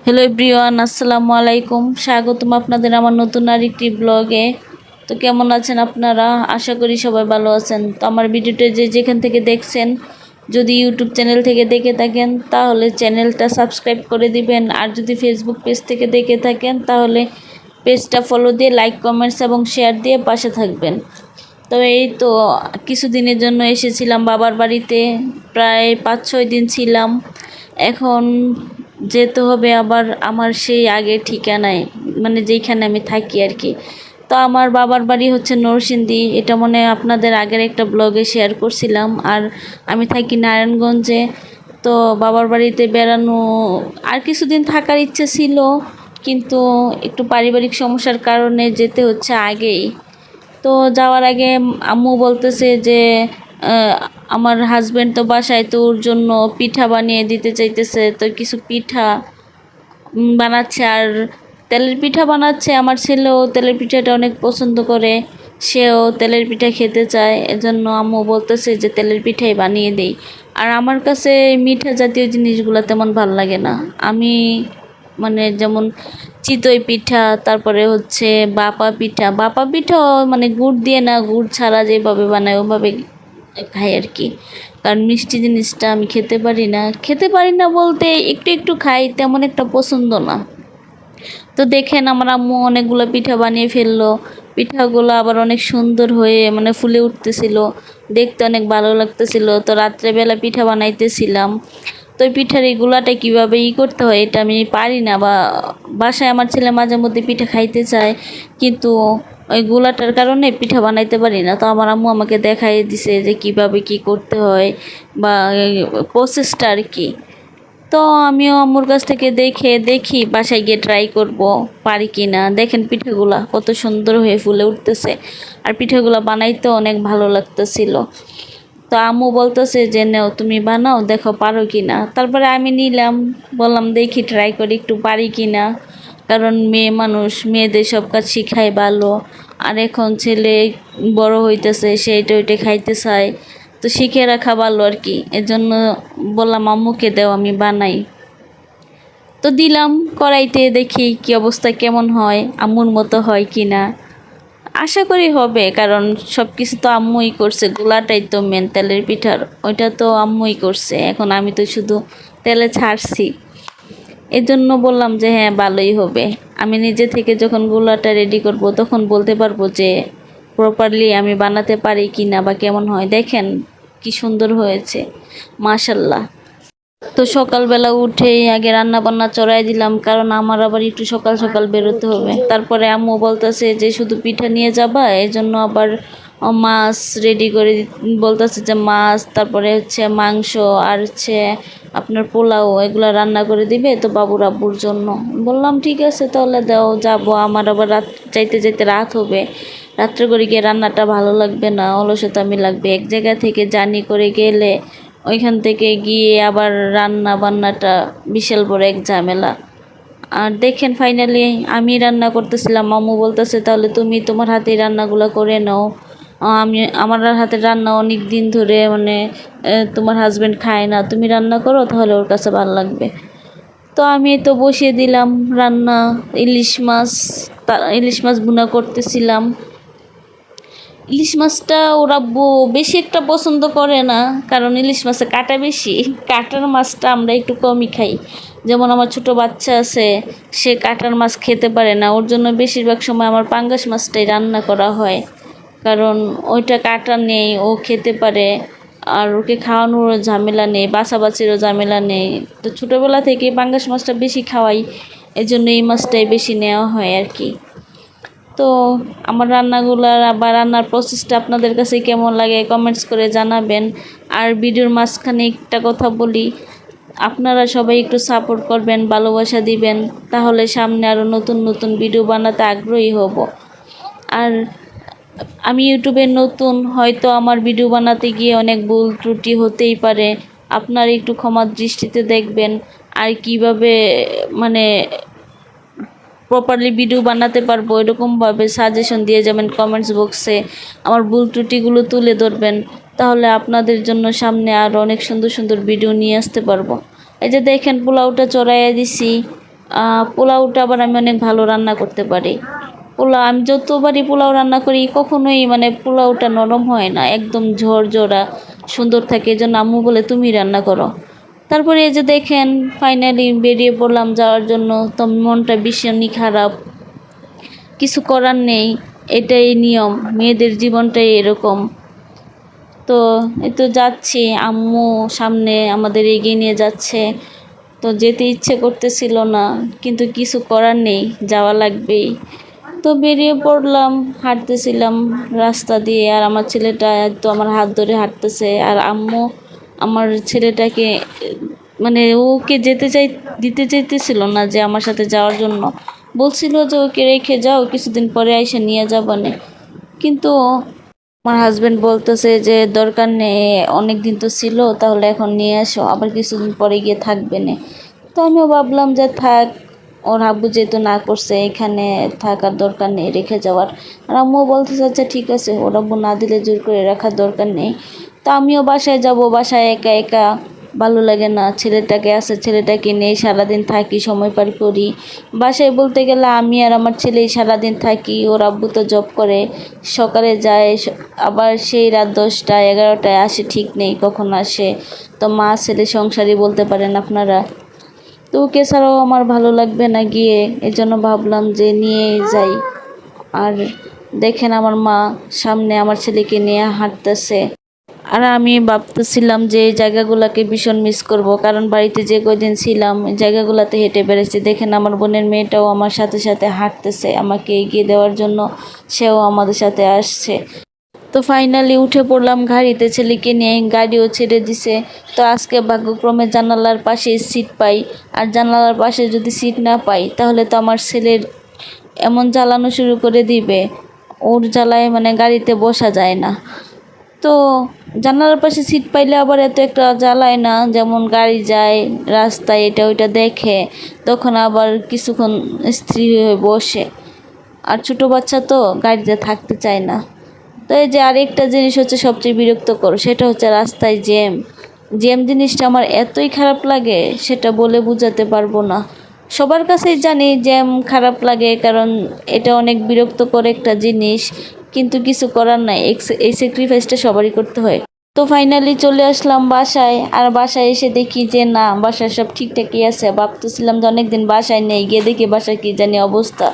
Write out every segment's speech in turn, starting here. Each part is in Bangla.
হ্যালো এভরিওয়ান, আসসালামু আলাইকুম। স্বাগতম আপনাদের আমার নতুন আরেকটি ব্লগে। তো কেমন আছেন আপনারা? আশা করি সবাই ভালো আছেন। তো আমার ভিডিওটা যেখান থেকে দেখছেন, যদি ইউটিউব চ্যানেল থেকে দেখে থাকেন তাহলে চ্যানেলটা সাবস্ক্রাইব করে দিবেন, আর যদি ফেসবুক পেজ থেকে দেখে থাকেন তাহলে পেজটা ফলো দিয়ে লাইক কমেন্টস এবং শেয়ার দিয়ে পাশে থাকবেন। তো এই তো কিছুদিনের জন্য এসেছিলাম বাবার বাড়িতে, প্রায় 5-6 দিন ছিলাম। এখন যেতে হবে আবার আমার সেই আগের ঠিকানায়, মানে যেইখানে আমি থাকি আর কি। তো আমার বাবার বাড়ি হচ্ছে নরসিংদী, এটা মনে হয় আপনাদের আগের একটা ব্লগে শেয়ার করছিলাম। আর আমি থাকি নারায়ণগঞ্জে। তো বাবার বাড়িতে বেড়ানো আর কিছুদিন থাকার ইচ্ছে ছিল, কিন্তু একটু পারিবারিক সমস্যার কারণে যেতে হচ্ছে আগেই। তো যাওয়ার আগে আম্মু বলতেছে যে আহ, আমার হাজব্যান্ড তো বাসায়, তো ওর জন্য পিঠা বানিয়ে দিতে চাইতেছে। তো কিছু পিঠা বানাচ্ছে, আর তেলের পিঠা বানাচ্ছে। আমার ছেলেও তেলের পিঠাটা অনেক পছন্দ করে, সেও তেলের পিঠা খেতে চায়। এজন্য আম্মু বলতেছে যে তেলের পিঠাই বানিয়ে দেই। আর আমার কাছে মিঠা জাতীয় জিনিসগুলো তেমন ভালো লাগে না। আমি মানে যেমন চিতই পিঠা, তারপরে হচ্ছে বাপা পিঠাও মানে গুড় দিয়ে না, গুড় ছাড়া যেভাবে বানায় ওভাবে খাই আর কি। কারণ মিষ্টি জিনিসটা আমি খেতে পারি না বলতে একটু একটু খাই, তেমন একটা পছন্দ না। তো দেখেন আমার আম্মু অনেকগুলো পিঠা বানিয়ে ফেললো। পিঠাগুলো আবার অনেক সুন্দর হয়ে মানে ফুলে উঠতেছিল, দেখতে অনেক ভালো লাগতেছিল। তো রাত্রেবেলা পিঠা বানাইতেছিলাম। তো ওই পিঠার এই গুলাটা কীভাবে করতে হয় এটা আমি পারি না, বা বাসায় আমার ছেলে মাঝে মধ্যে পিঠা খাইতে চায়, কিন্তু ওই গুলাটার কারণে পিঠা বানাইতে পারি না। তো আমার আম্মু আমাকে দেখাই দিছে যে কিভাবে কি করতে হয়, বা প্রসেসটা আর কি। তো আমিও আম্মুর কাছ থেকে দেখে দেখি বাসায় গিয়ে ট্রাই করব পারি কি না। দেখেন পিঠাগুলা কত সুন্দর হয়ে ফুলে উঠতেছে, আর পিঠাগুলা বানাইতে অনেক ভালো লাগতেছিল। তো আম্মু বলতেছে যে নেও তুমি বানাও, দেখো পারো কি না। তারপরে আমি নিলাম, বললাম দেখি ট্রাই করি একটু পারি কি না। কারণ মেয়ে মানুষ, মেয়েদের সব কাজ শিখাই ভালো। আর এখন ছেলে বড় হইতেছে, সেইটা ওইটা খাইতে চায়, তো শিখে রাখা ভালো আর কি। এজন্য বললাম আম্মুকে দাও আমি বানাই। তো দিলাম কড়াইতে, দেখি কি অবস্থা, কেমন হয়, আম্মুর মতো হয় কি না। আশা করি হবে, কারণ সব কিছু তো আম্মুই করছে। গোলাটাই তো মেন, তেলের পিঠার ওইটা তো আম্মুই করছে, এখন আমি তো শুধু তেলে ছাড়ছি। এই জন্য বললাম যে হ্যাঁ ভালোই হবে। আমি নিজে থেকে যখন গোলাটা রেডি করব তখন বলতে পারবো যে প্রপারলি আমি বানাতে পারি কি না, বা কেমন হয়। দেখেন কি সুন্দর হয়েছে, মাশাল্লাহ। তো সকালবেলা উঠেই আগে রান্না বান্না চড়াই দিলাম, কারণ আমার আবার একটু সকাল সকাল বেরোতে হবে। তারপরে আম্মু বলতেছে যে শুধু পিঠা নিয়ে যাবা, এই জন্য আবার মাছ রেডি করে বলতেছে যে মাছ, তারপরে হচ্ছে মাংস, আর হচ্ছে আপনার পোলাও, এগুলো রান্না করে দিবে তো বাবুর আব্বুর জন্য। বললাম ঠিক আছে তাহলে দাও, যাবো। আমার আবার রাত যাইতে যাইতে রাত হবে, রাত্রে করে গিয়ে রান্নাটা ভালো লাগবে না, অলসতামি লাগবে। এক জায়গা থেকে জার্নি করে গেলে ওইখান থেকে গিয়ে আবার রান্না বান্নাটা বিশাল বড় এক ঝামেলা। আর দেখেন ফাইনালি আমি রান্না করতেছিলাম, মামু বলতেছে তাহলে তুমি তোমার হাতেই রান্নাগুলো করে নাও। আমি আমার হাতের রান্না অনেক দিন ধরে মানে তোমার হাজব্যান্ড খায় না, তুমি রান্না করো তাহলে ওর কাছে ভালো লাগবে। তো আমি তো বসিয়ে দিলাম রান্না। ইলিশ মাছ ভুনা করতেছিলাম। ইলিশ মাছটা ওর আব্বু বেশি একটা পছন্দ করে না, কারণ ইলিশ মাছে কাঁটা বেশি। কাঁটার মাছটা আমরা একটু কমই খাই। যেমন আমার ছোট বাচ্চা আছে, সে কাঁটার মাছ খেতে পারে না, ওর জন্য বেশিরভাগ সময় আমার পাঙ্গাস মাছটাই রান্না করা হয়। কারণ ওইটা কাঁটা নেই, ও খেতে পারে। আর ওকে খাওয়ানোর ঝামেলা নেই, বাছাবাছিরও ঝামেলা নেই। তো ছোটোবেলা থেকে পাঙ্গাস মাছটা বেশি খাওয়াই, এজন্য এই মাছটাই বেশি নেওয়া হয় আর কি। তো আমার রান্নাগুলার বা রান্নার প্রসেসটা আপনাদের কাছে কেমন লাগে কমেন্টস করে জানাবেন। আর ভিডিওর মাঝখানে একটা কথা বলি, আপনারা সবাই একটু সাপোর্ট করবেন, ভালোবাসা দিবেন, তাহলে সামনে আরও নতুন নতুন ভিডিও বানাতে আগ্রহী হব। আর আমি ইউটিউবে নতুন, হয়তো আমার ভিডিও বানাতে গিয়ে অনেক ভুল ত্রুটি হতেই পারে, আপনারা একটু ক্ষমার দৃষ্টিতে দেখবেন। আর কিভাবে মানে প্রপারলি ভিডিও বানাতে পারবো এরকমভাবে সাজেশন দিয়ে যাবেন কমেন্টস বক্সে, আমার ভুল ত্রুটিগুলো তুলে ধরবেন। তাহলে আপনাদের জন্য সামনে আরও অনেক সুন্দর সুন্দর ভিডিও নিয়ে আসতে পারবো। এই যে দেখেন পোলাওটা চড়াইয়া দিছি, পোলাওটা আবার আমি অনেক ভালো রান্না করতে পারি। পোলাও আমি যতবারই পোলাও রান্না করি কখনোই মানে পোলাওটা নরম হয় না, একদম ঝরঝরা সুন্দর থাকে। এই জন্য আম্মু বলে তুমি রান্না করো। তারপরে এই যে দেখেন ফাইনালি বেরিয়ে পড়লাম যাওয়ার জন্য। তো মনটা ভীষণই খারাপ, কিছু করার নেই, এটাই নিয়ম, মেয়েদের জীবনটাই এরকম। তো এই তো যাচ্ছি, আম্মু সামনে আমাদের এগিয়ে নিয়ে যাচ্ছে। তো যেতে ইচ্ছে করতেছিল না, কিন্তু কিছু করার নেই, যাওয়া লাগবেই। তো বেরিয়ে পড়লাম, হাঁটতেছিলাম রাস্তা দিয়ে, আর আমার ছেলেটা তো আমার হাত ধরে হাঁটতেছে। আর আম্মু আমার ছেলেটাকে মানে ওকে দিতে চাইতেছিল না, যে আমার সাথে যাওয়ার জন্য বলছিল যে ওকে রেখে যাও, কিছুদিন পরে আইসা নিয়ে যাবানে। কিন্তু আমার হাজবেন্ড বলতেছে যে দরকার নেই, অনেক দিন তো ছিল, তাহলে এখন নিয়ে আসো, আবার কিছুদিন পরে গিয়ে থাকবে না। তো আমিও ভাবলাম যে থাক, ওর আব্বু যেহেতু না করছে, এখানে থাকার দরকার নেই রেখে যাওয়ার। আর আম্মুও বলতেছে আচ্ছা ঠিক আছে, ওর আব্বু না দিলে জোর করে রাখার দরকার নেই। তো আমিও বাসায় যাব, বাসায় একা একা ভালো লাগে না, ছেলেটাকে আছে, ছেলেটাকে নিয়ে সারাদিন থাকি, সময় পার করি। বাসায় বলতে গেলে আমি আর আমার ছেলেই সারাদিন থাকি, ওর আব্বু তো জব করে, সকালে যায়, আবার সেই রাত 10টা 11টায় আসে, ঠিক নেই কখন আসে। তো মা ছেলে সংসারই বলতে পারেন আপনারা। তো ওকে ছাড়াও আমার ভালো লাগবে না গিয়ে, এজন্য ভাবলাম যে নিয়েই যাই। আর দেখেন আমার মা সামনে আমার ছেলেকে নিয়ে হাঁটতেছে। আর আমি ভাবতেছিলাম যে এই জায়গাগুলোকে ভীষণ মিস করব, কারণ বাড়িতে যে কয়দিন ছিলাম এই জায়গাগুলোতে হেঁটে বেড়েছি। দেখেন আমার বোনের মেয়েটাও আমার সাথে সাথে হাঁটতেছে আমাকে এগিয়ে দেওয়ার জন্য, সেও আমাদের সাথে আসছে। তো ফাইনালি উঠে পড়লাম গাড়িতে, ছেলেকে নিয়ে, গাড়িও ছেড়ে দিছে। তো আজকে ভাগ্যক্রমে জানালার পাশে সিট পাই। আর জানালার পাশে যদি সিট না পাই, তাহলে তো আমার ছেলের এমন জ্বালানো শুরু করে দিবে, ওর জ্বালায় মানে গাড়িতে বসা যায় না। তো জানালার পাশে সিট পাইলে আবার এত একটা জ্বালায় না, যেমন গাড়ি যায় রাস্তায় এটা ওইটা দেখে, তখন আবার কিছুক্ষণ স্থির হয়ে বসে। আর ছোটো বাচ্চা তো গাড়িতে থাকতে চায় না। তো এই যে আরেকটা জিনিস হচ্ছে সবচেয়ে বিরক্তকর, সেটা হচ্ছে রাস্তায় জ্যাম। জ্যাম জিনিসটা আমার এতই খারাপ লাগে, সেটা বলে বোঝাতে পারবো না। সবার কাছেই জানি জ্যাম খারাপ লাগে, কারণ এটা অনেক বিরক্তকর একটা জিনিস, কিন্তু কিছু করার নাই, এই স্যাক্রিফাইসটা সবারই করতে হয়। তো ফাইনালি চলে আসলাম বাসায়। আর বাসায় এসে দেখি যে না, বাসায় সব ঠিকঠাকই আছে। ভাবতেছিলাম যে অনেকদিন বাসায় নেই, গিয়ে দেখি বাসায় কি জানি অবস্থা।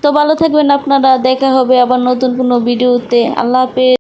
তো ভালো থাকবেন আপনারা, দেখা হবে আবার নতুন কোনো ভিডিওতে। আল্লাহ হাফেজ।